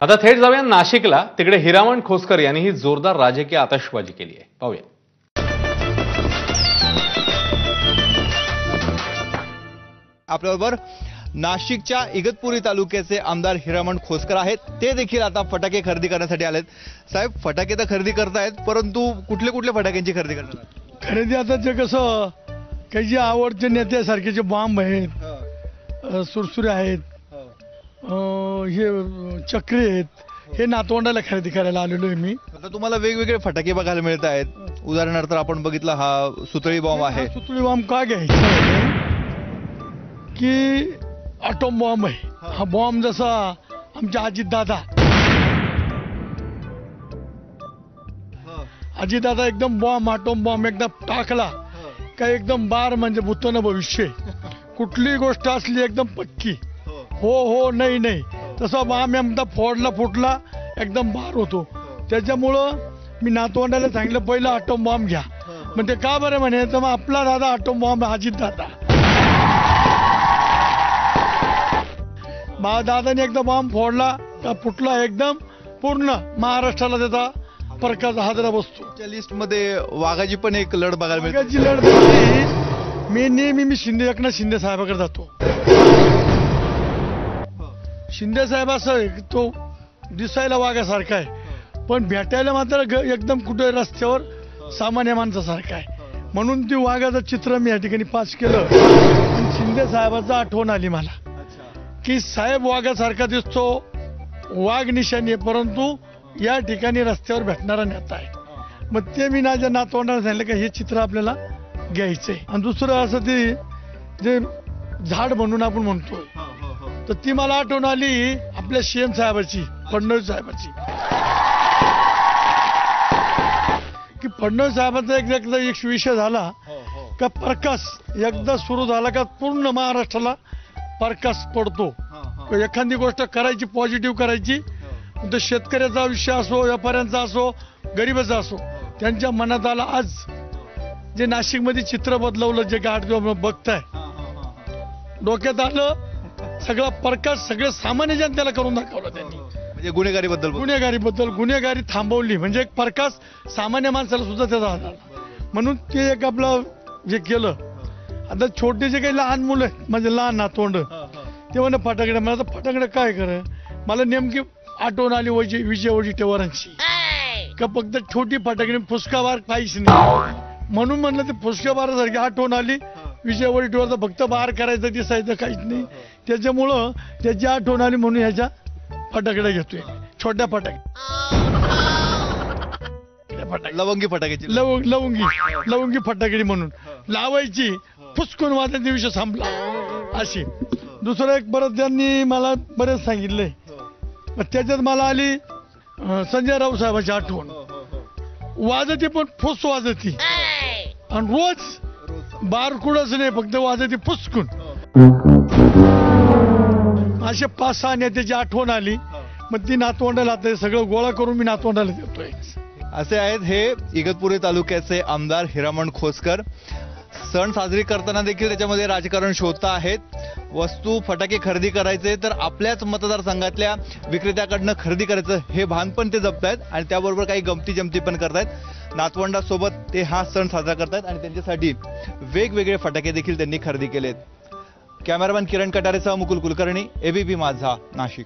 आता थेट जाऊया नाशिकला। तिकडे हिरामण खोसकर यांनी ही जोरदार राजकीय आतषबाजी केली आहे, पाहूया। आपल्याबरोबर नाशिकच्या इगतपुरी तालुक्याचे आमदार हिरामण खोसकर आहेत। ते देखील आता फटाके खरेदी करण्यासाठी आलेत। साहेब, फटाके तर खरेदी करतायत, परंतु कुठले कुठले फटाक्यांची खरेदी करणार? खरेदी आता ते कसं, काही जे आवडते नेत्यासारखे जे बॉम्ब आहेत, सुरसुरे आहेत, हे चक्री आहेत, हे नातवंडाला खरेदी करायला आलेलो आहे मी। आता तुम्हाला वेगवेगळे फटाके बघायला मिळत आहेत। उदाहरणार्थ आपण बघितलं, हा सुतळी बॉम्ब आहे। सुतळी बॉम्ब का घ्यायचा की ॲटॉम बॉम्ब आहे हा बॉम्ब। जसा आमच्या अजितदादा एकदम बॉम्ब, ॲटॉम बॉम्ब एकदम टाकला का एकदम बार, म्हणजे भूतन भविष्य। कुठली गोष्ट असली एकदम पक्की, हो हो नाही नाही, तसा बॉम्ब एकदा फोडला फुटला एकदम बार होतो। त्याच्यामुळं मी नातवंडाला सांगितलं, पहिलं ॲटॉम बॉम्ब घ्या। म्हणजे का बरं म्हणे, तर मग आपला दादा ॲटॉम बॉम्ब अजितदादा। दादाने एकदा बॉम्ब फोडला का फुटला एकदम पूर्ण महाराष्ट्राला त्याचा प्रकाश हादरा बसतो। लिस्ट मध्ये वाघाची पण एक लढ बघायला मिळते। वाघाची लढ मी नेहमी एकनाथ शिंदे साहेबाकडे जातो। शिंदे साहेब असं तो दिसायला वाघासारखा आहे, पण भेटायला मात्र एकदम कुठे रस्त्यावर सामान्य माणसासारखा आहे। म्हणून ती वाघाचं चित्र मी या ठिकाणी पास केलं। शिंदे साहेबाचं आठवण आली मला की साहेब वाघासारखा दिसतो, वाघ निशाणी आहे, परंतु या ठिकाणी रस्त्यावर भेटणारा नेता आहे। मग ते मी माझ्या नातवंडाला सांगितलं की हे चित्र आपल्याला घ्यायचंय। आणि दुसरं असं ते जे झाड म्हणून आपण म्हणतोय, तर ती मला आठवण आली आपल्या सीएम साहेबाची, फडणवीस साहेबाची, की फडणवीस साहेबांचा एकदा एक विषय झाला का प्रकाश एकदा सुरू झाला का पूर्ण महाराष्ट्राला प्रकाश पडतो। एखादी गोष्ट करायची, पॉझिटिव्ह करायची, तो शेतकऱ्याचा विषय असो, व्यापाऱ्यांचा असो, गरिबाचा असो, त्यांच्या मनात आला। आज जे नाशिकमध्ये चित्र बदलवलं, जे गाठ बघताय, डोक्यात आलं सगळा प्रकाश, सगळे सामान्य जनतेला करून दाखवलं त्यांनी। म्हणजे गुन्हेगारीबद्दल गुन्हेगारी थांबवली, म्हणजे एक प्रकाश सामान्य माणसाला सुद्धा त्याचा आला। म्हणून ते एक आपलं जे केलं। आता छोटे जे काही लहान मुलं आहेत, म्हणजे लहान नातवंड, ते म्हणे फटाकडे, मला तर फटाकडे काय कर, मला नेमकी आठवण आली विजय वडेट्टीवारांची का फक्त छोटी फटाकडे फुसकाबार काहीच नाही। म्हणून म्हणलं ते फुसकाबारासारखी आठवण आली। विजय वडेट्टीवारचा फक्त बार करायचं, दिसायचं काहीच नाही, त्याच्यामुळं त्याची आठवण आली म्हणून ह्याच्या फटाकडे घेतोय, छोट्या लवंगी फटाक्याची लवंगी फटाकडी म्हणून लावायची, फुसकून वाजायचा, विषय संपला अशी। दुसरं एक परत त्यांनी मला बरेच सांगितलंय, त्याच्यात मला आली संजय राऊत साहेबांची आठवण। वाजती पण फुस वाजती, आणि रोज बार कुडच नाही, फक्त वाजती फुसकून। असे 5-6 नेत्याची आठवण आली। मग ती नातवंडाला आता सगळं गोळा करून मी नातवंडाला देतोय। असे आहेत हे इगतपुरी तालुक्याचे आमदार हिरामण खोसकर। सण साजरी करताना देखील त्याच्यामध्ये राजकारण शोधता आहेत। वस्तू फटाके खरेदी करायचे तर आपल्याच मतदारसंघातल्या विक्रेत्याकडनं खरेदी करायचं, हे भान पण ते जपतायत, आणि त्याबरोबर काही गमती जमती पण करतायत। नातवंडासोबत ते हा सण साजरा करतायत, आणि त्यांच्यासाठी वेगवेगळे फटाके देखील त्यांनी खरेदी केलेत। कॅमेरामॅन किरण कटारेसह मुकुल कुलकर्णी, एबीपी माझा, नाशिक।